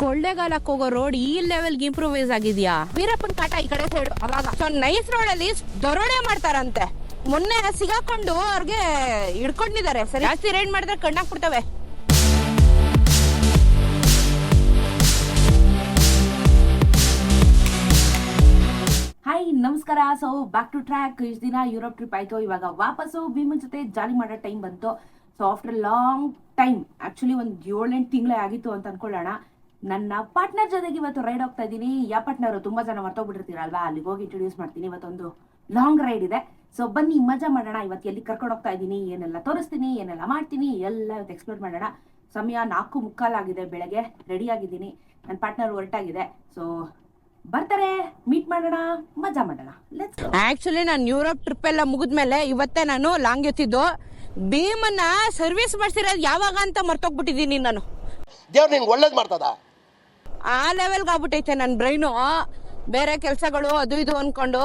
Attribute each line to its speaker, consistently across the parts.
Speaker 1: ಕೊಳ್ಳೇಗಾಲಕ್ಕೆ ಹೋಗೋ ರೋಡ್ ಈ ಲೆವೆಲ್ಗೆ ಇಂಪ್ರೂವೈಸ್ ಆಗಿದ್ಯಾ? ವೀರಪ್ಪನ್ ಕಾಟ ಈ ಕಡೆ ಸೈಡ್ ಅವಾಗ. ಸೊ ನೈಸ್ ರೋಡ್ ಅಲ್ಲಿ ದರೋಡೆ ಮಾಡ್ತಾರಂತೆ. ಮೊನ್ನೆ ಸಿಗಾಕೊಂಡು ಅವ್ರಿಗೆ ಹಿಡ್ಕೊಂಡಿದ್ದಾರೆ. ಸರಿ, ಜಾಸ್ತಿ ರೈಡ್ ಮಾಡಿದ್ರೆ ಕಣ್ಣಾಕ್ಬಿಡ್ತವೆ.
Speaker 2: ಹಾಯ್ ನಮಸ್ಕಾರ. So back to track. ಇಷ್ಟು ದಿನ ಯುರೋಪ್ ಟ್ರಿಪ್ ಆಯ್ತು, ಇವಾಗ ವಾಪಸ್ಸು ಭೀಮನ್ ಜೊತೆ ಜಾಲಿ ಮಾಡೋ ಟೈಮ್ ಬಂತು. So after long time, actually ಒಂದು 7-8 ತಿಂಗಳೇ ಆಗಿತ್ತು ಅಂತ ಅನ್ಕೊಳ್ಳೋಣ. ನನ್ನ ಪಾರ್ಟ್ನರ್ ಜೊತೆಗೆ ಇವತ್ತು ರೈಡ್ ಹೋಗ್ತಾ ಇದ್ದೀನಿ. ಯಾವ ಪಾರ್ಟ್ನರು ತುಂಬಾ ಜನ ಮರ್ತೋಗ್ಬಿಟ್ಟಿರ್ತೀರಲ್ವಾ, ಅಲ್ಲಿಗೆ ಹೋಗಿ ಇಂಟ್ರೊಡ್ಯೂಸ್ ಮಾಡ್ತೀನಿ. ಇವತ್ತೊಂದು ಲಾಂಗ್ ರೈಡ್ ಇದೆ. ಸೊ ಬನ್ನಿ ಮಜಾ ಮಾಡೋಣ. ಇವತ್ತು ಎಲ್ಲಿ ಕರ್ಕೊಂಡು ಹೋಗ್ತಾ ಇದ್ದೀನಿ, ಏನೆಲ್ಲ ತೋರಿಸ್ತೀನಿ, ಏನೆಲ್ಲ ಮಾಡ್ತೀನಿ, ಎಲ್ಲ ಇವತ್ತು ಎಕ್ಸ್ಪ್ಲೋರ್ ಮಾಡೋಣ. ಸಮಯ 4:45 ಆಗಿದೆ, ಬೆಳಗ್ಗೆ ರೆಡಿ ಆಗಿದ್ದೀನಿ. ನನ್ನ ಪಾರ್ಟ್ನರ್ ಹೊರಟಾಗಿದೆ. ಸೊ ಬರ್ತಾರೆ, ಮೀಟ್ ಮಾಡೋಣ, ಮಜಾ ಮಾಡೋಣ.
Speaker 1: ಆಕ್ಚುಲಿ ನಾನು ಯುರೋಪ್ ಟ್ರಿಪ್ ಎಲ್ಲ ಮುಗಿದ್ಮೇಲೆ ಇವತ್ತೇ ನಾನು ಲಾಂಗ್ ಎತ್ತಿದ್ದು. ಭೀಮನ್ನ ಸರ್ವಿಸ್ ಮಾಡ್ಸಿರೋದು ಯಾವಾಗ ಅಂತ ಮರ್ತೋಗ್ಬಿಟ್ಟಿದ್ದೀನಿ ನಾನು.
Speaker 3: ದೇವ್ರು ನಿಂಗೆ ಒಳ್ಳೇದು ಮಾಡ್ತದ.
Speaker 1: ಆ ಲೆವೆಲ್ಗೆ ಆಗ್ಬಿಟ್ಟೈತೆ ನನ್ನ ಬ್ರೈನು. ಬೇರೆ ಕೆಲಸಗಳು ಅದು ಇದು ಅನ್ಕೊಂಡು.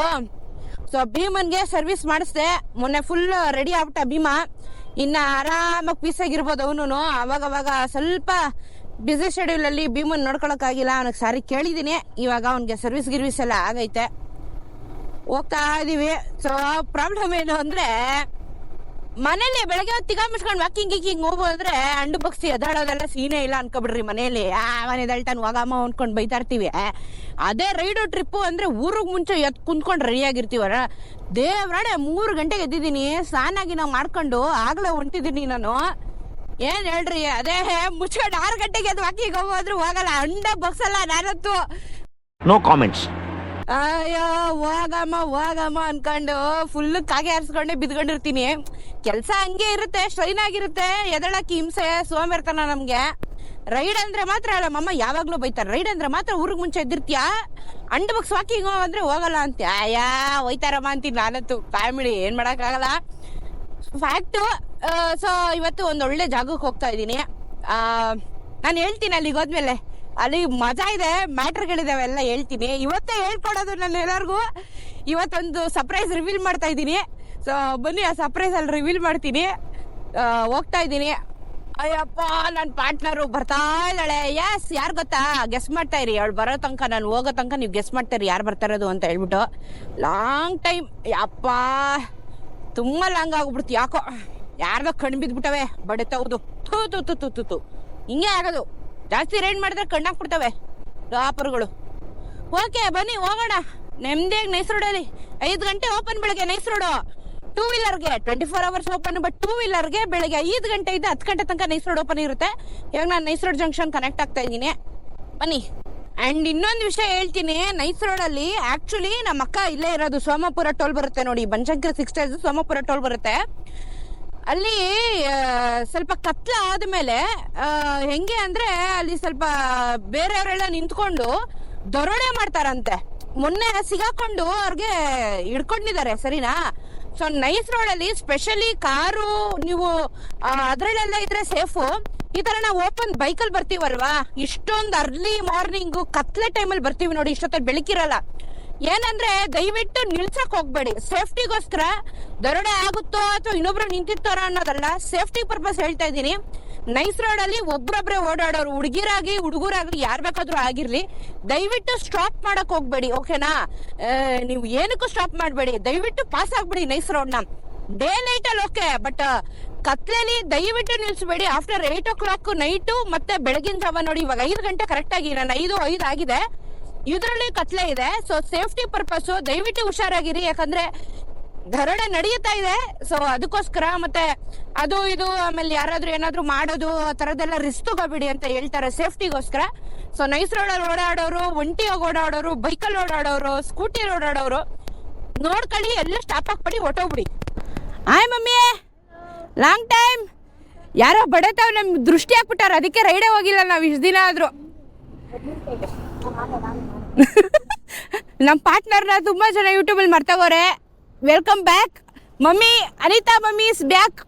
Speaker 1: ಸೊ ಭೀಮನ್ಗೆ ಸರ್ವಿಸ್ ಮಾಡಿಸ್ದೆ. ಮೊನ್ನೆ ಫುಲ್ ರೆಡಿ ಆಗ್ಬಿಟ್ಟ ಭೀಮ. ಇನ್ನ ಆರಾಮಾಗಿ ಪೀಸಾಗಿರ್ಬೋದು ಅವನು. ಅವಾಗ ಸ್ವಲ್ಪ ಬಿಸಿ ಶೆಡ್ಯೂಲ್ ಅಲ್ಲಿ ಭೀಮನ್ ನೋಡ್ಕೊಳಕ್ಕಾಗಿಲ್ಲ. ಅವನಿಗೆ ಸಾರಿ ಕೇಳಿದೀನಿ. ಇವಾಗ ಅವನಿಗೆ ಸರ್ವಿಸ್ ಗಿರ್ವಿಸ್ ಎಲ್ಲ ಆಗೈತೆ, ಹೋಗ್ತಾ ಇದೀವಿ. ಸೊ ಪ್ರಾಬ್ಲಮ್ ಏನು ಅಂದ್ರೆ, ಮನೇಲಿ ಬೆಳಗ್ಗೆ ತಿಗಾ ಮುಚ್ಕೊಂಡು ವಾಕಿಂಗ್ ಗೀಕಿಂಗ್ ಹೋಗೋದ್ರೆ ಅಂಡು ಬಗ್ಸಿ ಎದಾಡೋದೆಲ್ಲ ಸೀನೇ ಇಲ್ಲ ಅನ್ಕೊಬಿಡ್ರಿ. ಮನೇಲಿ ಮನೆ ಎದಳ್ತಾನೆ ಹೋಗಮ್ಮ ಅನ್ಕೊಂಡು ಬೈತಾ ಇರ್ತೀವಿ. ಅದೇ ರೈಡು ಟ್ರಿಪ್ಪು ಅಂದ್ರೆ ಊರಿಗೆ ಮುಂಚೆ ಕುಂತ್ಕೊಂಡು ರೆಡಿ ಆಗಿರ್ತೀವರ. ದೇವ್ರಾಡೆ 3 ಗಂಟೆಗೆ ಎದ್ದಿದ್ದೀನಿ. ಸ್ನಾನಾಗಿ ನಾವು ಮಾಡ್ಕೊಂಡು ಆಗ್ಲೇ ಹೊಂಟಿದ್ದೀನಿ ನಾನು. ಏನ್ ಹೇಳ್ರಿ, ಅದೇ ಮುಚ್ಕೊಂಡು 6 ಗಂಟೆಗೆ ಅದು ವಾಕಿಂಗ್ ಹೋಗೋದ್ರು ಹೋಗಲ್ಲ. ಅಂಡ ಬಗ್ಸಲ್ಲ ನಾನಂತೂ.
Speaker 3: No comments.
Speaker 1: ಅಯ್ಯೋ ಹೋಗಮ್ಮ ಅನ್ಕೊಂಡು ಫುಲ್ ಕಾಗೆ ಹಾರಿಸ್ಕೊಂಡೆ ಬಿದ್ಕೊಂಡಿರ್ತೀನಿ. ಕೆಲ್ಸ ಹಂಗೆ ಇರುತ್ತೆ, ಸ್ಟ್ರೈನ್ ಆಗಿರುತ್ತೆ, ಎದಳಕ್ಕೆ ಹಿಂಸೆ, ಸೋಂಬೇರ್ತನ ನಮ್ಗೆ. ರೈಡ್ ಅಂದ್ರೆ ಮಾತ್ರ ಅಲ್ಲ, ಮಮ್ಮ ಯಾವಾಗ್ಲೂ ಬೈತಾರೆ. ರೈಡ್ ಅಂದ್ರೆ ಮಾತ್ರ ಊರಿಗೆ ಮುಂಚೆ ಎದ್ದಿರ್ತೀಯ, ಅಂಡ್ ಬಗ್ಸ್ ವಾಕಿಂಗ್ ಅಂದ್ರೆ ಹೋಗಲ್ಲ ಅಂತ. ಹೋಯ್ತಾರಮ್ಮ ಅಂತೀನಿ ನಾನಂತೂ. ಫ್ಯಾಮಿಲಿ ಏನ್ ಮಾಡಕ್ಕಾಗಲ್ಲ, ಫ್ಯಾಕ್ಟು. ಸೊ ಇವತ್ತು ಒಂದೊಳ್ಳೆ ಜಾಗಕ್ಕೆ ಹೋಗ್ತಾ ಇದ್ದೀನಿ. ನಾನು ಹೇಳ್ತೀನಿ ಅಲ್ಲಿಗೆ ಹೋದ್ಮೇಲೆ. ಅಲ್ಲಿ ಮಜಾ ಇದೆ, ಮ್ಯಾಟ್ರ್ಗಳಿದಾವೆ, ಎಲ್ಲ ಹೇಳ್ತೀನಿ. ಇವತ್ತೇ ಹೇಳ್ಕೊಡೋದು ನಾನು ಎಲ್ಲರಿಗೂ. ಇವತ್ತೊಂದು ಸರ್ಪ್ರೈಸ್ ರಿವೀಲ್ ಮಾಡ್ತಾ ಇದ್ದೀನಿ. ಸೊ ಬನ್ನಿ, ಆ ಸರ್ಪ್ರೈಸ್ ಅಲ್ಲಿ ರಿವೀಲ್ ಮಾಡ್ತೀನಿ. ಹೋಗ್ತಾ ಇದ್ದೀನಿ. ಅಯ್ಯಪ್ಪ, ನನ್ನ ಪಾರ್ಟ್ನರು ಬರ್ತಾ ಇದ್ದಾಳೆ. ಎಸ್, ಯಾರು ಗೊತ್ತಾ? ಗೆಸ್ ಮಾಡ್ತಾ ಇರಿ. ಅವಳು ಬರೋ ತನಕ, ನಾನು ಹೋಗೋ ತನಕ ನೀವು ಗೆಸ್ ಮಾಡ್ತಾ ಇರಿ ಯಾರು ಬರ್ತಾ ಇರೋದು ಅಂತ ಹೇಳ್ಬಿಟ್ಟು. ಲಾಂಗ್ ಟೈಮ್, ಯಪ್ಪ ತುಂಬಾ ಲಾಂಗ್ ಆಗ್ಬಿಡ್ತು. ಯಾಕೋ ಯಾರ್ದೋ ಕಣ್ಣು ಬಿದ್ಬಿಟ್ಟವೆ, ಬಡಿತವ್ದು. ತೂ ಹಿಂಗೆ ಆಗೋದು. ಜಾಸ್ತಿ ರೈಡ್ ಮಾಡಿದ್ರೆ ಕಣ್ಣಾಕ್ಬಿಡ್ತವೆ ಟಾಪರ್ಗಳು. ಓಕೆ ಬನ್ನಿ ಹೋಗೋಣ. ನೆಮ್ಮದಿಯಾಗಿ ನೈಸ್ ರೋಡಲ್ಲಿ 5 ಗಂಟೆ ಓಪನ್ ಬೆಳಗ್ಗೆ nice road. 2 ವೀಲರ್ಗೆ 24 hours open, but 2 ವೀಲರ್ಗೆ ಬೆಳಗ್ಗೆ 5 ಗಂಟೆಯಿಂದ 10 ಗಂಟೆ ತನಕ ನೈಸ್ ರೋಡ್ ಓಪನ್ ಇರುತ್ತೆ. ಇವಾಗ ನಾನು ನೈಸ್ ರೋಡ್ ಜಂಕ್ಷನ್ ಕನೆಕ್ಟ್ ಆಗ್ತಾ ಇದ್ದೀನಿ, ಬನ್ನಿ. ಅಂಡ್ ಇನ್ನೊಂದು ವಿಷಯ ಹೇಳ್ತೀನಿ. ನೈಸ್ ರೋಡಲ್ಲಿ ಆಕ್ಚುಲಿ ನಮ್ಮ ಅಕ್ಕ ಇಲ್ಲೇ ಇರೋದು. ಸೋಮಾಪುರ ಟೋಲ್ ಬರುತ್ತೆ ನೋಡಿ, ಬನಶಂಕರಿ 6 ಸ್ಟೇಜ್ ಸೋಮಾಪುರ ಟೋಲ್ ಬರುತ್ತೆ. ಅಲ್ಲಿ ಸ್ವಲ್ಪ ಕತ್ಲ ಆದ್ಮೇಲೆ ಹೆಂಗೆ ಅಂದ್ರೆ, ಅಲ್ಲಿ ಸ್ವಲ್ಪ ಬೇರೆಯವರೆಲ್ಲ ನಿಂತ್ಕೊಂಡು ದರೋಡೆ ಮಾಡ್ತಾರಂತೆ. ಮೊನ್ನೆ ಸಿಗಾಕೊಂಡು ಅವ್ರಿಗೆ ಹಿಡ್ಕೊಂಡಿದ್ದಾರೆ, ಸರಿನಾ? ಸೊ ನೈಸ್ ರೋಡ್ ಅಲ್ಲಿ ಸ್ಪೆಷಲಿ ಕಾರು ನೀವು ಅದ್ರಲ್ಲೆಲ್ಲ ಇದ್ರೆ ಸೇಫು. ಈ ತರ ನಾವು ಓಪನ್ ಬೈಕಲ್ಲಿ ಬರ್ತೀವಲ್ವಾ, ಇಷ್ಟೊಂದು ಅರ್ಲಿ ಮಾರ್ನಿಂಗು ಕತ್ಲೆ ಟೈಮಲ್ಲಿ ಬರ್ತೀವಿ ನೋಡಿ, ಇಷ್ಟೊತ್ತಲ್ಲಿ ಬೆಳಕಿರಲ್ಲ. ಏನಂದ್ರೆ ದಯವಿಟ್ಟು ನಿಲ್ಸಕ್ ಹೋಗ್ಬೇಡಿ. ಸೇಫ್ಟಿಗೋಸ್ಕರ ದರೋಡೆ ಆಗುತ್ತೋ ಅಥವಾ ಇನ್ನೊಬ್ರು ನಿಂತಿರ್ತಾರ ಅನ್ನೋದಲ್ಲ, ಸೇಫ್ಟಿ ಪರ್ಪಸ್ ಹೇಳ್ತಾ ಇದ್ದೀನಿ. ನೈಸ್ ರೋಡ್ ಅಲ್ಲಿ ಒಬ್ರೊಬ್ರೆ ಓಡಾಡೋರು, ಹುಡುಗಿರಾಗಿ ಹುಡುಗರಾಗ್ಲಿ ಯಾರ್ ಬೇಕಾದ್ರೂ ಆಗಿರ್ಲಿ, ದಯವಿಟ್ಟು ಸ್ಟಾಪ್ ಮಾಡಕ್ ಹೋಗ್ಬೇಡಿ, ಓಕೆನಾ? ನೀವು ಏನಕ್ಕೂ ಸ್ಟಾಪ್ ಮಾಡ್ಬೇಡಿ, ದಯವಿಟ್ಟು ಪಾಸ್ ಆಗ್ಬೇಡಿ ನೈಸ್ ರೋಡ್ ನ. ಡೇ ನೈಟ್ ಅಲ್ಲಿ ಓಕೆ, ಬಟ್ ಕತ್ಲೆಲಿ ದಯವಿಟ್ಟು ನಿಲ್ಸ್ಬೇಡಿ. ಆಫ್ಟರ್ 8 o'clock ನೈಟು ಮತ್ತೆ ಬೆಳಗಿನ ಜಾವ ನೋಡಿ. ಇವಾಗ 5 ಗಂಟೆ ಕರೆಕ್ಟ್ ಆಗಿ, ನಾನು 5 ಆಗಿದೆ, ಇದ್ರಲ್ಲಿ ಕತ್ಲೆ ಇದೆ. ಸೊ ಸೇಫ್ಟಿ ಪರ್ಪಸ್ ದಯವಿಟ್ಟು ಹುಷಾರಾಗಿರಿ, ಯಾಕಂದ್ರೆ ದರೋಡೆ ನಡೆಯುತ್ತಾ ಇದೆ. ಸೊ ಅದಕ್ಕೋಸ್ಕರ ಮತ್ತೆ ಅದು ಇದು ಆಮೇಲೆ ಯಾರಾದ್ರೂ ಏನಾದ್ರು ಮಾಡೋದು ಆ ತರದೆಲ್ಲ ರಿಸ್ಕ್ ತಗೋಬಿಡಿ ಅಂತ ಹೇಳ್ತಾರೆ, ಸೇಫ್ಟಿಗೋಸ್ಕರ. ಸೊ ನೈಸ್ ರೋಡಲ್ಲಿ ಓಡಾಡೋರು, ಒಂಟಿಯಾಗಿ ಓಡಾಡೋರು, ಬೈಕಲ್ಲಿ ಓಡಾಡೋರು, ಸ್ಕೂಟಿಯಲ್ಲಿ ಓಡಾಡೋರು ನೋಡ್ಕೊಳ್ಳಿ, ಎಲ್ಲ ಸ್ಟಾಪ್ ಹಾಕ್ಬಿಡಿ, ಹೊಟ್ಟೋಗ್ಬಿಡಿ. ಆಯ್ ಮಮ್ಮಿ, ಲಾಂಗ್ ಟೈಮ್. ಯಾರೋ ಬಡತಾವ್ ನಮ್ ದೃಷ್ಟಿ ಹಾಕ್ಬಿಟ್ಟಾರ, ಅದಕ್ಕೆ ರೈಡೇ ಹೋಗಿಲ್ಲ ನಾವು ಇಷ್ಟು ದಿನ ಆದ್ರೂ. ನಮ್ಮ ಪಾರ್ಟ್ನರ್ನ ತುಂಬಾ ಜನ ಯೂಟ್ಯೂಬಲ್ಲಿ ಮರ್ತಗೋರೆ. Welcome back mummy. Anitha mummy is back.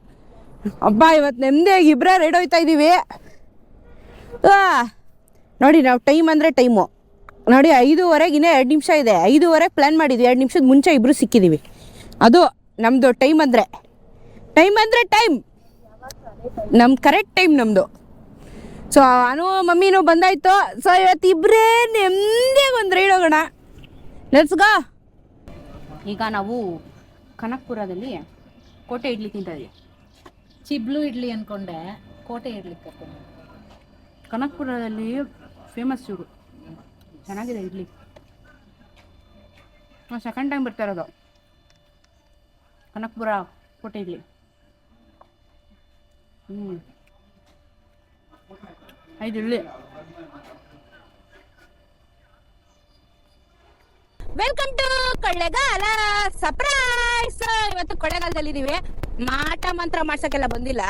Speaker 1: ಅಬ್ಬ, ಇವತ್ತು ನೆಮ್ಮದಿಯಾಗಿ ಇಬ್ಬರೇ ರೈಡ್ ಹೋಯ್ತಾ ಇದ್ದೀವಿ. ನೋಡಿ, ನಾವು ಟೈಮ್ ಅಂದರೆ ಟೈಮು ನೋಡಿ, 5:15 ಇನ್ನೂ 2 ನಿಮಿಷ ಇದೆ. 5:15 ಪ್ಲ್ಯಾನ್ ಮಾಡಿದ್ವಿ, 2 ನಿಮಿಷದ ಮುಂಚೆ ಇಬ್ಬರು ಸಿಕ್ಕಿದ್ದೀವಿ. ಅದು ನಮ್ಮದು ಟೈಮ್ ಅಂದರೆ ಟೈಮ್, ನಮ್ಮ ಕರೆಕ್ಟ್ ಟೈಮ್ ನಮ್ಮದು. ಸೊ ನಾನು ಮಮ್ಮಿನೂ ಬಂದಾಯ್ತು. ಸೊ ಇವತ್ತು ಇಬ್ಬರೇ ನೆಮ್ಮದಿಯಾಗಿ ಒಂದು ರೈಡ್ ಹೋಗೋಣ. Let's go.
Speaker 2: ಈಗ ನಾವು ಕನಕಪುರದಲ್ಲಿ ಕೋಟೆ ಇಡ್ಲಿ ತಿಂತಾ ಇದೀವಿ.
Speaker 4: ಚಿಬ್ಲು ಇಡ್ಲಿ ಅನ್ಕೊಂಡೆ, ಕೋಟೆ ಇಡ್ಲಿ ಕರ್ಕೊಂಡು.
Speaker 2: ಕನಕಪುರದಲ್ಲಿ ಫೇಮಸ್ ಇವರು, ಚೆನ್ನಾಗಿದೆ ಇಡ್ಲಿ. ನಾವು ಸೆಕೆಂಡ್ ಟೈಮ್ ಬರ್ತಾ ಇರೋದು ಕನಕಪುರ ಕೋಟೆ ಇಡ್ಲಿ. ಐದು idli.
Speaker 1: Welcome to Kollegal surprise. ಇವತ್ತು ಕೊಳ್ಳೆಗಾಲದಲ್ಲಿ ಇದೀವಿ. ಮಾಟ ಮಂತ್ರ ಮಾಡ್ಸಕ್ಕೆಲ್ಲ ಬಂದಿಲ್ಲ.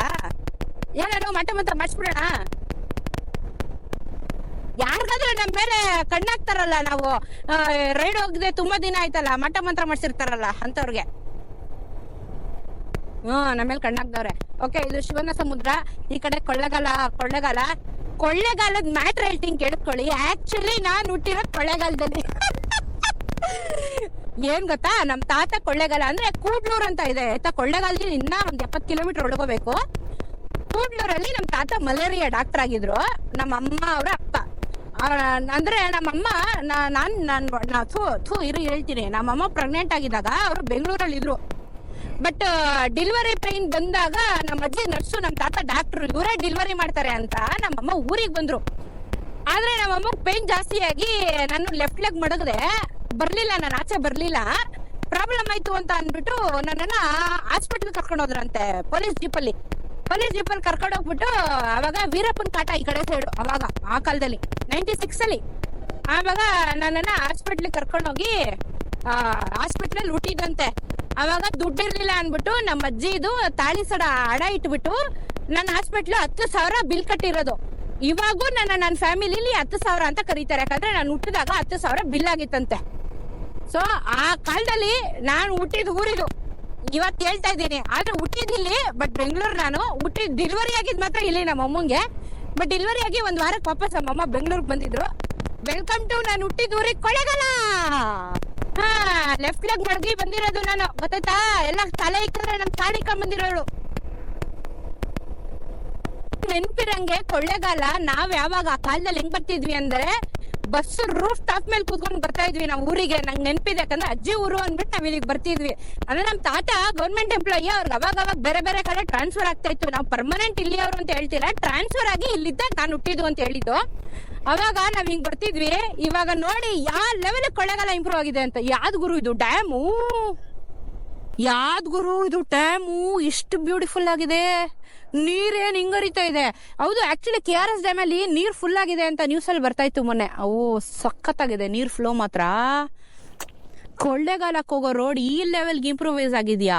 Speaker 1: ಏನಾದ್ರು ಮಾಟ ಮಂತ್ರ ಮಾಡಿಸ್ಬಿಡೋಣ. ಯಾರಿಗಾದ್ರೂ ನಮ್ಮ ಮೇಲೆ ಕಣ್ಣಾಕ್ತಾರಲ್ಲ, ನಾವು ರೈಡ್ ಹೋಗದೆ ತುಂಬಾ ದಿನ ಆಯ್ತಲ್ಲ, ಮಾಟ ಮಂತ್ರ ಮಾಡ್ಸಿರ್ತಾರಲ್ಲ ಅಂತವ್ರಿಗೆ. ನಮ್ಮ ಮೇಲೆ ಕಣ್ಣಾಕ್ದವ್ರೆ. ಓಕೆ, ಇದು ಶಿವನ ಸಮುದ್ರ, ಈ ಕಡೆ ಕೊಳ್ಳೆಗಾಲದ ಮ್ಯಾಟ್ರ್ ಹೇಳ್ತೀನಿ ಕೇಳಿಸ್ಕೊಳ್ಳಿ. ಆಕ್ಚುಲಿ ನಾನು ಹುಟ್ಟಿರೋದು ಕೊಳ್ಳೆಗಾಲದಲ್ಲಿ. ಏನ್ ಗೊತ್ತಾ, ನಮ್ ತಾತ ಕೊಳ್ಳೆಗಾಲ ಅಂದ್ರೆ ಕೂಡ್ಲೂರ್ ಅಂತ ಇದೆ ಆಯ್ತಾ. ಕೊಳ್ಳೆಗಾಲದಲ್ಲಿ ಇನ್ನ ಒಂದ್ 70 ಕಿಲೋಮೀಟರ್ ಒಳಗೋಬೇಕು. ಕೂಡ್ಲೂರಲ್ಲಿ ನಮ್ ತಾತ ಮಲೇರಿಯಾ ಡಾಕ್ಟರ್ ಆಗಿದ್ರು. ನಮ್ಮ ಅಮ್ಮ ಅವ್ರ ಅಪ್ಪ ಅಂದ್ರೆ ನಮ್ಮಮ್ಮ ಹೇಳ್ತೀನಿ, ನಮ್ಮಮ್ಮ ಪ್ರೆಗ್ನೆಂಟ್ ಆಗಿದ್ದಾಗ ಅವರು ಬೆಂಗಳೂರಲ್ಲಿ ಇದ್ರು. ಬಟ್ ಡೆಲಿವರಿ ಪೈನ್ ಬಂದಾಗ ನಮ್ಮ ಅಜ್ಜಿ ನರ್ಸು, ನಮ್ಮ ತಾತ ಡಾಕ್ಟರ್, ಇವರೇ ಡೆಲಿವರಿ ಮಾಡ್ತಾರೆ ಅಂತ ನಮ್ಮಮ್ಮ ಊರಿಗೆ ಬಂದ್ರು. ಆದ್ರೆ ನಮ್ಮಮ್ಮ ಪೈನ್ ಜಾಸ್ತಿ ಆಗಿ ನಾನು ಲೆಫ್ಟ್ ಲೆಗ್ ಮಡಗದೆ ಬರ್ಲಿಲ್ಲ, ನಾನು ಆಚೆ ಬರ್ಲಿಲ್ಲ. ಪ್ರಾಬ್ಲಮ್ ಆಯ್ತು ಅಂತ ಅಂದ್ಬಿಟ್ಟು ನನ್ನನ್ನ ಹಾಸ್ಪಿಟಲ್ ಕರ್ಕೊಂಡು ಹೋದ್ರಂತೆ. ಪೊಲೀಸ್ ಜೀಪಲ್ಲಿ ಕರ್ಕೊಂಡು ಹೋಗ್ಬಿಟ್ಟು, ಅವಾಗ ವೀರಪ್ಪನ್ ಕಾಟ ಈ ಕಡೆ ಸೈಡು, ಅವಾಗ ಆ ಕಾಲದಲ್ಲಿ 96 ಅಲ್ಲಿ. ಆವಾಗ ನನ್ನನ್ನ ಹಾಸ್ಪಿಟ್ಲಿಗೆ ಕರ್ಕೊಂಡೋಗಿ ಹಾಸ್ಪಿಟ್ಲಲ್ಲಿ ಹುಟ್ಟಿದಂತೆ. ಅವಾಗ ದುಡ್ಡಿರ್ಲಿಲ್ಲ ಅನ್ಬಿಟ್ಟು ನಮ್ಮ ಅಜ್ಜಿದು ತಾಳಿ ಸಡ ಅಡ ಇಟ್ಬಿಟ್ಟು ನನ್ನ ಹಾಸ್ಪಿಟ್ಲ್ 10,000 ಬಿಲ್ ಕಟ್ಟಿರೋದು. ಇವಾಗೂ ನನ್ನ ಫ್ಯಾಮಿಲಿಲಿ 10,000 ಅಂತ ಕರೀತಾರೆ, ಯಾಕಂದ್ರೆ ನಾನು ಹುಟ್ಟಿದಾಗ 10,000 ಬಿಲ್ ಆಗಿತ್ತಂತೆ. ಸೊ ಆ ಕಾಲದಲ್ಲಿ ನಾನು ಹುಟ್ಟಿದ ಊರಿದು ಇವತ್ತು ಹೇಳ್ತಾ ಇದ್ದೀನಿ. ಆದ್ರೆ ಹುಟ್ಟಿದಿಲ್ಲಿ, ಬಟ್ ಬೆಂಗಳೂರು. ನಾನು ಡೆಲಿವರಿ ಆಗಿದ್ ಮಾತ್ರ ಇಲ್ಲಿ ನಮ್ಮ ಅಮ್ಮಂಗೆ. ಬಟ್ ಡೆಲಿವರಿ ಆಗಿ ಒಂದ್ ವಾರಕ್ಕೆ ವಾಪಸ್ ನಮ್ಮಮ್ಮ ಬೆಂಗಳೂರಿಗೆ ಬಂದಿದ್ರು. ವೆಲ್ಕಮ್ ಟು ನಾನು ಹುಟ್ಟಿದ ಊರಿಗೆ ಕೊಳ್ಳೆಗಾಲ. ಲೆಫ್ಟ್ ಲೆಗ್ ಮಡಗಿ ಬಂದಿರೋದು ನಾನು, ಗೊತ್ತಾಯ್ತಾ? ಎಲ್ಲ ತಲೆ ಇಕ್ಕಂದ್ರೆ ನಮ್ ತಾಳಿಕ ಬಂದಿರೋಳು. ನೆನ್ಪಿರಂಗೆ ಕೊಳ್ಳೆಗಾಲ ನಾವ್ ಯಾವಾಗ ಆ ಕಾಲದಲ್ಲಿ ಹೆಂಗ್ ಬರ್ತಿದ್ವಿ ಅಂದ್ರೆ, ಬಸ್ ರೂಫ್ ಟಾಪ್ ಮೇಲೆ ಕೂತ್ಕೊಂಡು ಬರ್ತಾ ಇದ್ವಿ ನಾವು ಊರಿಗೆ. ನಂಗೆ ನೆನಪಿದೆ, ಯಾಕಂದ್ರೆ ಅಜ್ಜಿ ಊರು ಅಂದ್ಬಿಟ್ಟು ನಾವ್ ಇಲ್ಲಿಗೆ ಬರ್ತಿದ್ವಿ. ಅಂದ್ರೆ ನಮ್ ತಾತ ಗೌರ್ಮೆಂಟ್ ಎಂಪ್ಲಾಯಿ, ಅವ್ರಿಗೆ ಅವಾಗ ಬೇರೆ ಕಡೆ ಟ್ರಾನ್ಸ್ಫರ್ ಆಗ್ತಾ ಇತ್ತು. ನಾವು ಪರ್ಮನೆಂಟ್ ಇಲ್ಲಿ ಅವರು ಅಂತ ಹೇಳ್ತೀರಾ, ಟ್ರಾನ್ಸ್ಫರ್ ಆಗಿ ಇಲ್ಲಿದ್ದ ನಾನು ಹುಟ್ಟಿದ್ದು ಅಂತ ಹೇಳಿದ್ದು. ಅವಾಗ ನಾವ್ ಹಿಂಗ್ ಬರ್ತಿದ್ವಿ. ಇವಾಗ ನೋಡಿ ಯಾವ ಲೆವೆಲ್ ಕೊಳ್ಳೆಗಾಲ ಇಂಪ್ರೂವ್ ಆಗಿದೆ ಅಂತ. ಯಾವ್ದು ಗುರು ಇದು ಡ್ಯಾಮು, ಇದು ಡ್ಯಾಮು ಎಷ್ಟು ಬ್ಯೂಟಿಫುಲ್ ಆಗಿದೆ. ನೀರೇನ್ ಹಿಂಗರಿತಾ ಇದೆ. ಹೌದು, ಆಕ್ಚುಲಿ KRS ಡ್ಯಾಮ್ ಅಲ್ಲಿ ನೀರ್ ಫುಲ್ ಆಗಿದೆ ಅಂತ ನ್ಯೂಸ್ ಅಲ್ಲಿ ಬರ್ತಾ ಇತ್ತು ಮೊನ್ನೆ. ಸಖತ್ತಾಗಿದೆ ನೀರ್ ಫ್ಲೋ ಮಾತ್ರ. ಕೊಳ್ಳೆಗಾಲಕ್ಕೆ ಹೋಗೋ ರೋಡ್ ಈ ಲೆವೆಲ್ಗೆ ಇಂಪ್ರೂವೈಸ್ ಆಗಿದ್ಯಾ?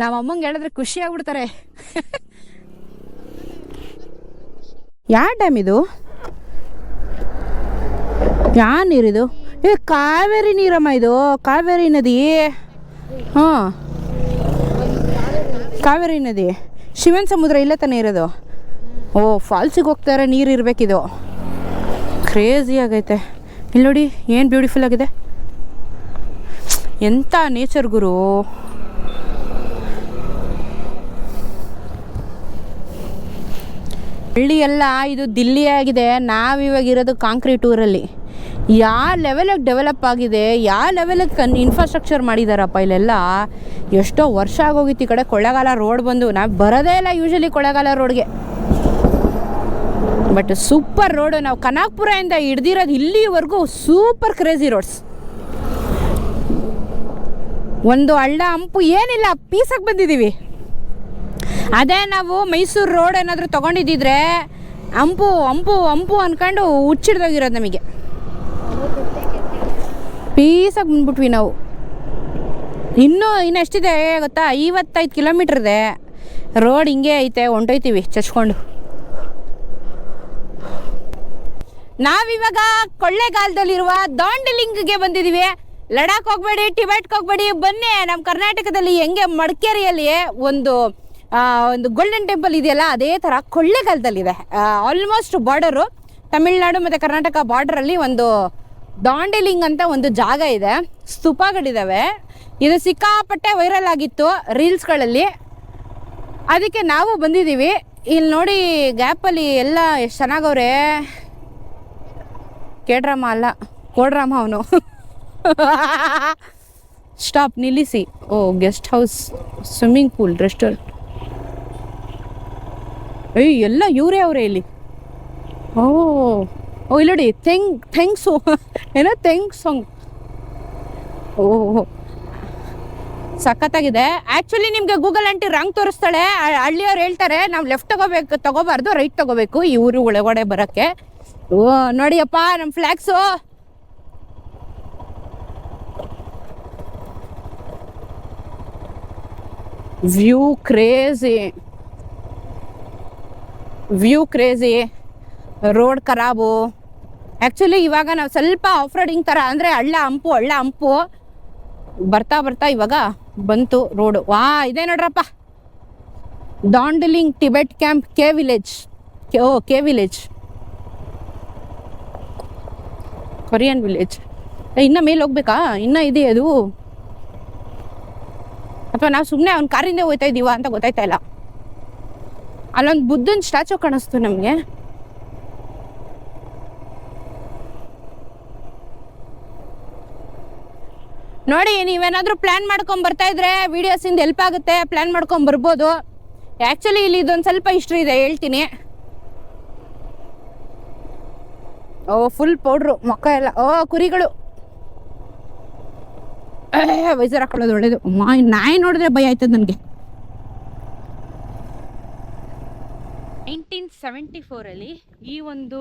Speaker 1: ನಮ್ಮ ಅಮ್ಮಂಗೆ ಹೇಳಿದ್ರೆ ಖುಷಿ ಆಗ್ಬಿಡ್ತಾರೆ. ಯಾವ ಡ್ಯಾಮ್ ಇದು? ಯಾವ ನೀರಿದು? ಕಾವೇರಿ ನೀರಮ್ಮ ಇದು, ಕಾವೇರಿ ನದಿ. ಕಾವೇರಿ ನದಿ, ಶಿವನ್ ಸಮುದ್ರ ಇಲ್ಲೇ ತಾನೇ ಇರೋದು. ಫಾಲ್ಸಿಗೆ ಹೋಗ್ತಾರೆ, ನೀರು ಇರಬೇಕಿದು. ಕ್ರೇಜಿ ಆಗೈತೆ. ಇಲ್ಲಿ ನೋಡಿ ಏನು ಬ್ಯೂಟಿಫುಲ್ ಆಗಿದೆ. ಎಂಥ ನೇಚರ್ ಗುರು. ಹಳ್ಳಿ ಎಲ್ಲ ಇದು ದಿಲ್ಲಿ ಆಗಿದೆ. ನಾವಿವಾಗ ಇರೋದು ಕಾಂಕ್ರೀಟ್ ಊರಲ್ಲಿ. ಯಾವ ಲೆವೆಲಿಗೆ ಡೆವಲಪ್ ಆಗಿದೆ, ಯಾವ ಲೆವೆಲಿಗೆ ಇನ್ಫ್ರಾಸ್ಟ್ರಕ್ಚರ್ ಮಾಡಿದಾರಪ್ಪ ಇಲ್ಲೆಲ್ಲ. ಎಷ್ಟೋ ವರ್ಷ ಆಗೋಗಿತ್ತು ಈ ಕಡೆ ಕೊಳ್ಳೆಗಾಲ ರೋಡ್ ಬಂದು. ನಾವು ಬರೋದೇ ಇಲ್ಲ ಯೂಶಲಿ ಕೊಳ್ಳೆಗಾಲ ರೋಡ್ಗೆ. But super road. ನಾವು ಕನಕಪುರದಿಂದ ಹಿಡ್ದಿರೋದು ಇಲ್ಲಿವರೆಗೂ ಸೂಪರ್ ಕ್ರೇಜಿ ರೋಡ್ಸ್. ಒಂದು ಹಳ್ಳ ಹಂಪು ಏನಿಲ್ಲ, ಪೀಸಾಗಿ ಬಂದಿದ್ದೀವಿ. ಅದೇ ನಾವು ಮೈಸೂರು ರೋಡ್ ಏನಾದರೂ ತೊಗೊಂಡಿದ್ದಿದ್ರೆ ಹಂಪು ಹಂಪು ಹಂಪು ಅಂದ್ಕೊಂಡು ಹುಚ್ಚಿಡ್ದೋಗಿರೋದು ನಮಗೆ. ಪೀಸಾಗಿ ಬಂದ್ಬಿಟ್ವಿ ನಾವು. ಇನ್ನೂ ಎಷ್ಟಿದೆ ಗೊತ್ತಾ? 55 ಕಿಲೋಮೀಟ್ರ್ ಇದೆ ರೋಡ್. ಹಿಂಗೆ ಐತೆ, ಹೊಂಟೋಯ್ತೀವಿ ಚಚ್ಕೊಂಡು. ನಾವಿವಾಗ ಕೊಳ್ಳೆಗಾಲದಲ್ಲಿರುವ ದಾಂಡೇಲಿಗೆ ಬಂದಿದ್ದೀವಿ. ಲಡಾಖ್ ಹೋಗ್ಬೇಡಿ, ಟಿಬೆಟ್ಗೆ ಹೋಗ್ಬೇಡಿ, ಬನ್ನಿ. ನಮ್ಮ ಕರ್ನಾಟಕದಲ್ಲಿ ಹೆಂಗೆ ಮಡಿಕೇರಿಯಲ್ಲಿ ಒಂದು ಗೋಲ್ಡನ್ ಟೆಂಪಲ್ ಇದೆಯಲ್ಲ, ಅದೇ ಥರ ಕೊಳ್ಳೆಗಾಲದಲ್ಲಿದೆ. ಆಲ್ಮೋಸ್ಟ್ ಬಾರ್ಡರು, ತಮಿಳ್ನಾಡು ಮತ್ತು ಕರ್ನಾಟಕ ಬಾರ್ಡರಲ್ಲಿ ಒಂದು ದಾಂಡೇಲಿಂಗ್ ಅಂತ ಒಂದು ಜಾಗ ಇದೆ. ಸ್ತೂಪಗಳಿದ್ದಾವೆ. ಇದು ಸಿಕ್ಕಾಪಟ್ಟೆ ವೈರಲ್ ಆಗಿತ್ತು ರೀಲ್ಸ್ಗಳಲ್ಲಿ, ಅದಕ್ಕೆ ನಾವು ಬಂದಿದ್ದೀವಿ. ಇಲ್ಲಿ ನೋಡಿ ಗ್ಯಾಪಲ್ಲಿ ಎಲ್ಲ ಎಷ್ಟು ಚೆನ್ನಾಗವ್ರೆ. ಕೇಡ್ರಾಮ ಅಲ್ಲ, ಕೋಡ್ರಾಮ ಅವನು. ಸ್ಟಾಪ್, ನಿಲ್ಲಿಸಿ. ಓ, guest house, swimming pool, restaurant. ಎಲ್ಲ ಇವರೇ ಅವರೇ ಇಲ್ಲಿ. ಓ ಇಲ್ಲಿ ನೋಡಿ, ಥ್ಯಾಂಕ್ಸು ಏನೋ ಸಾಂಗ್. ಓಹ್, ಸಖತ್ತಾಗಿದೆ. ಆ್ಯಕ್ಚುಲಿ ನಿಮಗೆ ಗೂಗಲ್ ಆಂಟಿ ರಾಂಗ್ ತೋರಿಸ್ತಾಳೆ. ಹಳ್ಳಿಯವ್ರು ಹೇಳ್ತಾರೆ ನಾವು ಲೆಫ್ಟ್ ತಗೋಬಾರ್ದು, ರೈಟ್ ತಗೋಬೇಕು ಈ ಊರು ಒಳಗಡೆ ಬರೋಕ್ಕೆ. ಓ ನೋಡಿಯಪ್ಪ ನಮ್ಮ ಫ್ಲ್ಯಾಗ್ಸು. ವ್ಯೂ ಕ್ರೇಜಿ, ರೋಡ್ ಖರಾಬು. ಆ್ಯಕ್ಚುಲಿ ಇವಾಗ ನಾವು ಸ್ವಲ್ಪ ಆಫ್ ರೋಡಿಂಗ್ ಥರ, ಅಂದರೆ ಹಳ್ಳ ಹಂಪು ಬರ್ತಾ ಇವಾಗ ಬಂತು ರೋಡು. ಇದೆ ನೋಡ್ರಪ್ಪ, Dhondenling Tibet camp, K village, Korean village. ಇನ್ನ ಮೇಲೆ ಹೋಗ್ಬೇಕಾ? ಇನ್ನ ಇದೆ ಅದು, ಅಥವಾ ನಾವು ಸುಮ್ಮನೆ ಅವ್ನ ಕಾರಿಂದ ಹೋಗ್ತಾ ಇದ್ದೀವ ಅಂತ ಗೊತ್ತಾಯ್ತಾ ಇಲ್ಲ. ಅಲ್ಲೊಂದು ಬುದ್ಧನ ಸ್ಟ್ಯಾಚು ಕಾಣಿಸ್ತು ನಮಗೆ. ನೋಡಿ, ನೀವೇನಾದರೂ ಪ್ಲ್ಯಾನ್ ಮಾಡ್ಕೊಂಡು ಬರ್ತಾ ಇದ್ರೆ ವೀಡಿಯೋಸಿಂದ ಹೆಲ್ಪ್ ಆಗುತ್ತೆ, ಪ್ಲ್ಯಾನ್ ಮಾಡ್ಕೊಂಡು ಬರ್ಬೋದು. ಆ್ಯಕ್ಚುಲಿ ಇಲ್ಲಿ ಇದೊಂದು ಸ್ವಲ್ಪ ಹಿಸ್ಟ್ರಿ ಇದೆ, ಹೇಳ್ತೀನಿ. ಫುಲ್ ಪೌಡ್ರು ಮೊಕ್ಕ ಎಲ್ಲ. ಕುರಿಗಳು. ವೈಸರ್ ಹಾಕೊಳ್ಳೋದು ಒಳ್ಳೇದು. ನಾಯಿ ನೋಡಿದ್ರೆ ಭಯ ಆಯ್ತದ ನನಗೆ. 1974 ಈ ಒಂದು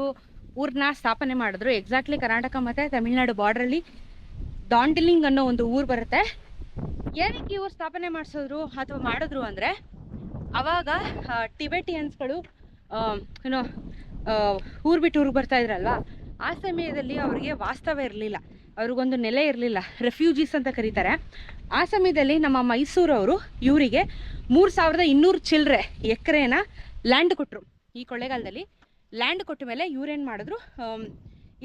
Speaker 1: ಊರನ್ನ ಸ್ಥಾಪನೆ ಮಾಡಿದ್ರು. ಎಕ್ಸಾಕ್ಟ್ಲಿ ಕರ್ನಾಟಕ ಮತ್ತು ತಮಿಳ್ನಾಡು ಬಾರ್ಡ್ರಲ್ಲಿ ಡಾಂಡಲಿಂಗ್ ಅನ್ನೋ ಒಂದು ಊರು ಬರುತ್ತೆ. ಏನಕ್ಕೆ ಈ ಊರು ಸ್ಥಾಪನೆ ಮಾಡಿದ್ರು ಅಂದರೆ, ಆವಾಗ ಟಿಬೆಟಿಯನ್ಸ್ಗಳು ಏನೋ ಊರು ಬಿಟ್ಟು ಊರಿಗೆ ಬರ್ತಾ ಇದ್ರಲ್ವ, ಆ ಸಮಯದಲ್ಲಿ ಅವರಿಗೆ ವಾಸ್ತವ ಇರಲಿಲ್ಲ, ಅವ್ರಿಗೊಂದು ನೆಲೆ ಇರಲಿಲ್ಲ, ರೆಫ್ಯೂಜೀಸ್ ಅಂತ ಕರೀತಾರೆ. ಆ ಸಮಯದಲ್ಲಿ ನಮ್ಮ ಮೈಸೂರವರು ಇವರಿಗೆ 3200 ಚಿಲ್ಲರೆ ಎಕರೆನ ಲ್ಯಾಂಡ್ ಕೊಟ್ಟರು. ಈ ಕೊಳ್ಳೇಗಾಲದಲ್ಲಿ ಲ್ಯಾಂಡ್ ಕೊಟ್ಟ ಮೇಲೆ ಇವ್ರೇನು ಮಾಡಿದ್ರು,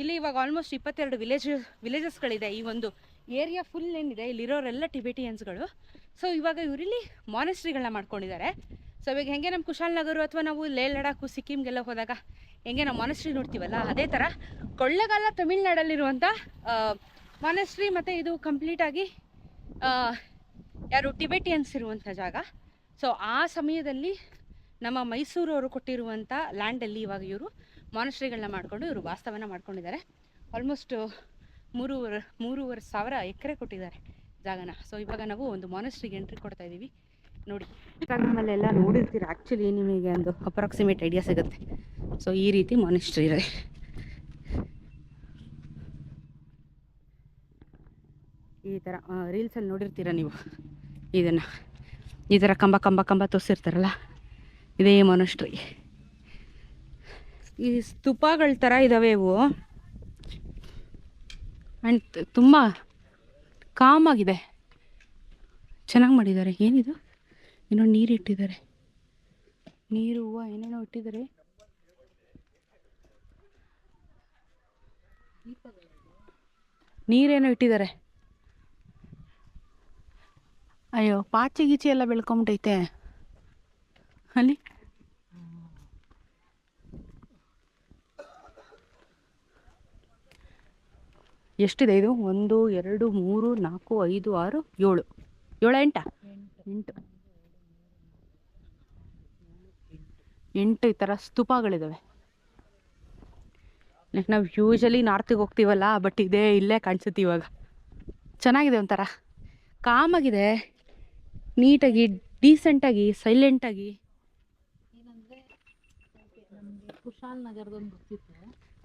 Speaker 1: ಇಲ್ಲಿ ಇವಾಗ ಆಲ್ಮೋಸ್ಟ್ 22 ವಿಲೇಜಸ್ಗಳಿದೆ. ಈ ಒಂದು ಏರಿಯಾ ಫುಲ್ ಏನಿದೆ, ಇಲ್ಲಿರೋರೆಲ್ಲ ಟಿಬೆಟಿಯನ್ಸ್ಗಳು. ಸೊ ಇವಾಗ ಇವರಿಲ್ಲಿ ಮಾನೆಸ್ಟ್ರಿಗಳನ್ನ ಮಾಡ್ಕೊಂಡಿದ್ದಾರೆ. ಸೊ ಇವಾಗ ಹೆಂಗೆ ನಮ್ಮ ಕುಶಾಲನಗರ ಅಥವಾ ನಾವು ಲೇ ಲಡಾಖು ಸಿಕ್ಕಿಮ್ಗೆಲ್ಲ ಹೋದಾಗ ಹೆಂಗೆ ನಾವು ಮಾನೆಸ್ಟ್ರಿ ನೋಡ್ತೀವಲ್ಲ, ಅದೇ ಥರ ಕೊಳ್ಳೇಗಾಲ ತಮಿಳ್ನಾಡಲ್ಲಿರುವಂಥ ಮಾನೆಸ್ಟ್ರಿ. ಮತ್ತು ಇದು ಕಂಪ್ಲೀಟಾಗಿ ಯಾರು ಟಿಬೆಟಿಯನ್ಸ್ ಇರುವಂಥ ಜಾಗ. ಸೊ ಆ ಸಮಯದಲ್ಲಿ ನಮ್ಮ ಮೈಸೂರವರು ಕೊಟ್ಟಿರುವಂಥ ಲ್ಯಾಂಡಲ್ಲಿ ಇವಾಗ ಇವರು ಮಾನೆಸ್ಟ್ರಿಗಳನ್ನ ಮಾಡಿಕೊಂಡು ಇವರು ವಾಸ್ತವನ ಮಾಡ್ಕೊಂಡಿದ್ದಾರೆ. ಆಲ್ಮೋಸ್ಟ್ 3,500 ಎಕರೆ ಕೊಟ್ಟಿದ್ದಾರೆ ಜಾಗನ. ಸೊ ಇವಾಗ ನಾವು ಒಂದು ಮಾನೆಸ್ಟ್ರಿಗೆ ಎಂಟ್ರಿ ಕೊಡ್ತಾ ಇದ್ದೀವಿ. ನೋಡಿ, ಇನ್ಸ್ಟಾಗ್ರಾಮಲ್ಲೆಲ್ಲ ನೋಡಿರ್ತೀರ. ಆ್ಯಕ್ಚುಲಿ ನಿಮಗೆ ಒಂದು ಅಪ್ರಾಕ್ಸಿಮೇಟ್ ಐಡಿಯಾ ಸಿಗುತ್ತೆ. ಸೊ ಈ ರೀತಿ ಮಾನೆಸ್ಟ್ರಿ ಇದೆ. ಈ ಥರ ರೀಲ್ಸಲ್ಲಿ ನೋಡಿರ್ತೀರ ನೀವು. ಇದನ್ನು ಈ ಥರ ಕಂಬ ತೋರಿಸಿರ್ತಾರಲ್ಲ, ಇದೇ ಮಾನೆಸ್ಟ್ರಿ. ಈ ಸ್ತೂಪಗಳ ಥರ ಇದ್ದಾವೆ ಇವು. ಆ್ಯಂಡ್ ತುಂಬ ಕಾಮಾಗಿದೆ, ಚೆನ್ನಾಗಿ ಮಾಡಿದ್ದಾರೆ. ಏನಿದು? ಏನೋ ನೀರು ಇಟ್ಟಿದ್ದಾರೆ, ನೀರು ಹೂವು ಏನೇನೋ ಇಟ್ಟಿದ್ದಾರೆ. ನೀರೇನೋ ಇಟ್ಟಿದ್ದಾರೆ. ಅಯ್ಯೋ, ಪಾಚಿ ಗೀಚಿ ಎಲ್ಲ ಬೆಳ್ಕೊಂಬಿಟ್ಟೈತೆ ಅಲ್ಲಿ. ಎಷ್ಟಿದೆ ಇದು? 1 2 3 4 5 6 7 8 ಈ ಥರ ಸ್ತೂಪಗಳಿದ್ದಾವೆ. ಲೈಕ್ ನಾವು ಯೂಶಲಿ ನಾರ್ತಿಗೆ ಹೋಗ್ತೀವಲ್ಲ, ಬಟ್ ಇಲ್ಲೇ ಕಾಣಿಸುತ್ತೆ ಇವಾಗ. ಚೆನ್ನಾಗಿದೆ, ಒಂಥರ ಕಾಮಾಗಿದೆ, ನೀಟಾಗಿ, ಡೀಸೆಂಟಾಗಿ, ಸೈಲೆಂಟಾಗಿ.
Speaker 4: ಕುಶಾಲನಗರದೊಂದು ಗೊತ್ತಿತ್ತು.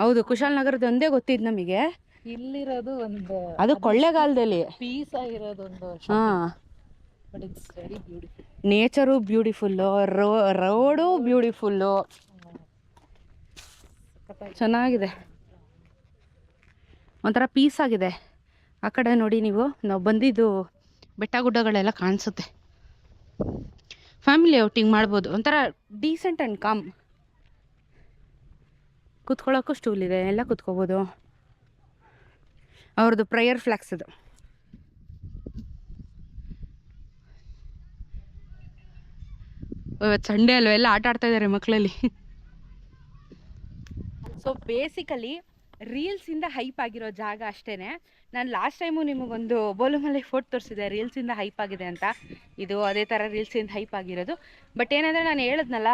Speaker 1: ಹೌದು, ಕುಶಾಲನಗರದ ಒಂದೇ ಗೊತ್ತಿದ್ದು ನಮಗೆ.
Speaker 4: ಇಲ್ಲಿರೋದು ಒಂದು
Speaker 1: ಅದು ಕೊಳ್ಳೇಗಾಲದಲ್ಲಿ
Speaker 4: ಪೀಸ್ ಆಗಿರೋದೊಂದು. But it's very beautiful.
Speaker 1: Nature beautiful, road beautiful, ಚೆನ್ನಾಗಿದೆ, ಒಂಥರ ಪೀಸ್ ಆಗಿದೆ. ಆ ಕಡೆ ನೋಡಿ ನೀವು, ನಾವು ಬಂದಿದ್ದು ಬೆಟ್ಟ ಗುಡ್ಡಗಳೆಲ್ಲ ಕಾಣಿಸುತ್ತೆ. ಫ್ಯಾಮಿಲಿ ಔಟಿಂಗ್ ಮಾಡ್ಬೋದು, ಒಂಥರ ಡೀಸೆಂಟ್ ಆ್ಯಂಡ್ ಕಾಮ್. ಕೂತ್ಕೊಳ್ಳೋಕ್ಕೂ ಸ್ಟೂಲ್ ಇದೆ, ಎಲ್ಲ ಕೂತ್ಕೋಬೋದು. ಅವ್ರದ್ದು ಪ್ರೇಯರ್ ಫ್ಲಾಗ್ಸ್ ಅದು. ಇವತ್ತು ಸಂಡೇ ಅಲ್ವ, ಎಲ್ಲ ಆಟ ಆಡ್ತಾ ಇದ್ದಾರೆ ಮಕ್ಕಳಲ್ಲಿ. ಸೊ ಬೇಸಿಕಲಿ ರೀಲ್ಸಿಂದ ಹೈಪ್ ಆಗಿರೋ ಜಾಗ ಅಷ್ಟೇನೆ. ನಾನು ಲಾಸ್ಟ್ ಟೈಮು ನಿಮಗೊಂದು ಬೋಲುಮಲೆ ಫೋಟೋ ತೋರಿಸಿದೆ ರೀಲ್ಸಿಂದ ಹೈಪ್ ಆಗಿದೆ ಅಂತ. ಇದು ಅದೇ ಥರ ರೀಲ್ಸಿಂದ ಹೈಪ್ ಆಗಿರೋದು. ಬಟ್ ಏನಂದರೆ ನಾನು ಹೇಳಿದ್ನಲ್ಲ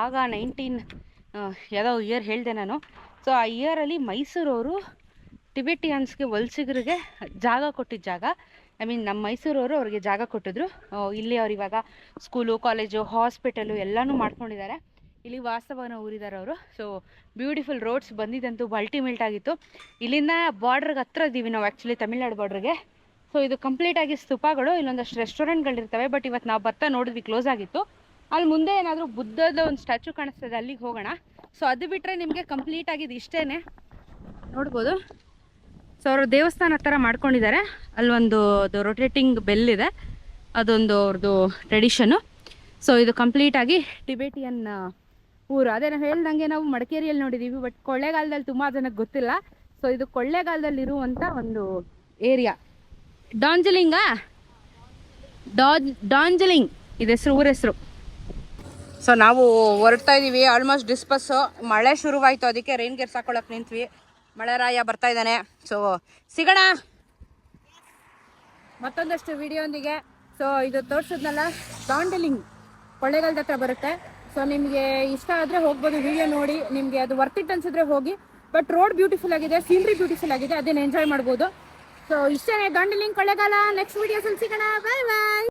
Speaker 1: ಆಗ 19 ಯಾವುದೋ ಇಯರ್ ಹೇಳಿದೆ ನಾನು. ಸೊ ಆ ಇಯರಲ್ಲಿ ಮೈಸೂರವರು ಟಿಬೆಟಿಯನ್ಸ್ಗೆ ವಲಸಿಗರಿಗೆ ಜಾಗ ಕೊಟ್ಟಿದ್ದ ಜಾಗ. ಐ ಮೀನ್ ನಮ್ಮ ಮೈಸೂರವರು ಅವ್ರಿಗೆ ಜಾಗ ಕೊಟ್ಟಿದ್ರು. ಇಲ್ಲಿ ಅವ್ರು ಇವಾಗ ಸ್ಕೂಲು, ಕಾಲೇಜು, ಹಾಸ್ಪಿಟಲು ಎಲ್ಲನೂ ಮಾಡ್ಕೊಂಡಿದ್ದಾರೆ. ಇಲ್ಲಿ ವಾಸ್ತವನ ಊರಿದ್ದಾರೆ ಅವರು. ಸೊ ಬ್ಯೂಟಿಫುಲ್ ರೋಡ್ಸ್ ಬಂದಿದ್ದಂತೂ ಅಲ್ಟಿಮೇಟ್ ಆಗಿತ್ತು. ಇಲ್ಲಿಂದ ಬಾರ್ಡ್ರಿಗೆ ಹತ್ರ ಇದ್ದೀವಿ ನಾವು, ಆ್ಯಕ್ಚುಲಿ ತಮಿಳ್ನಾಡು ಬಾರ್ಡ್ರಿಗೆ. ಸೊ ಇದು ಕಂಪ್ಲೀಟಾಗಿ ಸ್ತೂಪಗಳು, ಇಲ್ಲೊಂದಷ್ಟು ರೆಸ್ಟೋರೆಂಟ್ಗಳಿರ್ತವೆ. ಬಟ್ ಇವತ್ತು ನಾವು ಬರ್ತಾ ನೋಡಿದ್ವಿ ಕ್ಲೋಸ್ ಆಗಿತ್ತು. ಅಲ್ಲಿ ಮುಂದೆ ಏನಾದರೂ ಬುದ್ಧದ ಒಂದು ಸ್ಟ್ಯಾಚು ಕಾಣಿಸ್ತದೆ, ಅಲ್ಲಿಗೆ ಹೋಗೋಣ. ಸೊ ಅದು ಬಿಟ್ಟರೆ ನಿಮಗೆ ಕಂಪ್ಲೀಟಾಗಿದ್ದು ಇಷ್ಟೇ ನೋಡ್ಬೋದು. ಸೊ ಅವರು ದೇವಸ್ಥಾನ ಥರ ಮಾಡ್ಕೊಂಡಿದ್ದಾರೆ. ಅಲ್ಲೊಂದು ಅದು ರೊಟೇಟಿಂಗ್ ಬೆಲ್ ಇದೆ, ಅದೊಂದು ಅವ್ರದ್ದು ಟ್ರೆಡಿಷನು. ಸೊ ಇದು ಕಂಪ್ಲೀಟಾಗಿ ಟಿಬೆಟಿಯನ್ ಊರು. ಅದೇ ನಾವು ಹೇಳ್ದಂಗೆ ನಾವು ಮಡಿಕೇರಿಯಲ್ಲಿ ನೋಡಿದ್ದೀವಿ, ಬಟ್ ಕೊಳ್ಳೇಗಾಲದಲ್ಲಿ ತುಂಬ ಜನಕ್ಕೆ ಗೊತ್ತಿಲ್ಲ. ಸೊ ಇದು ಕೊಳ್ಳೇಗಾಲದಲ್ಲಿರುವಂಥ ಒಂದು ಏರಿಯಾ. ಡಾಂಜಲಿಂಗ್ ಇದು ಹೆಸರು, ಊರ ಹೆಸರು. ಸೊ ನಾವು ಹೊರಡ್ತಾ ಇದ್ದೀವಿ, ಆಲ್ಮೋಸ್ಟ್ ಡಿಸ್ಪಸ್ಸು. ಮಳೆ ಶುರುವಾಯಿತು, ಅದಕ್ಕೆ ರೈನ್ ಗೇರ್ಸ್ ಹಾಕೊಳ್ಳೋಕೆ ನಿಂತ್ವಿ. ಮಳೆರಾಯ ಬರ್ತಾ ಇದ್ದಾನೆ. ಸೊ ಸಿಗೋಣ ಮತ್ತೊಂದಷ್ಟು ವಿಡಿಯೋಂದಿಗೆ. ಸೊ ಇದು ತೋರಿಸಿದ್ನಲ್ಲ ಡಾಂಜಲಿಂಗ್, ಕೊಳ್ಳೇಗಾಲದ ಹತ್ರ ಬರುತ್ತೆ. ಸೊ ನಿಮಗೆ ಇಷ್ಟ ಆದರೆ ಹೋಗ್ಬೋದು, ವಿಡಿಯೋ ನೋಡಿ. ನಿಮಗೆ ಅದು ವರ್ತ್ ಇಟ್ ಅನ್ಸಿದ್ರೆ ಹೋಗಿ. ಬಟ್ ರೋಡ್ ಬ್ಯೂಟಿಫುಲ್ ಆಗಿದೆ, ಸೀನ್ರಿ ಬ್ಯೂಟಿಫುಲ್ ಆಗಿದೆ, ಅದನ್ನು ಎಂಜಾಯ್ ಮಾಡ್ಬೋದು. ಸೊ ಇಷ್ಟೇ ಡಾಂಜಲಿಂಗ್ ಕೊಳ್ಳೇಗಾಲ. ನೆಕ್ಸ್ಟ್ ವಿಡಿಯೋಸಲ್ಲಿ ಸಿಗೋಣ. ಬಾಯ್ ಬಾಯ್.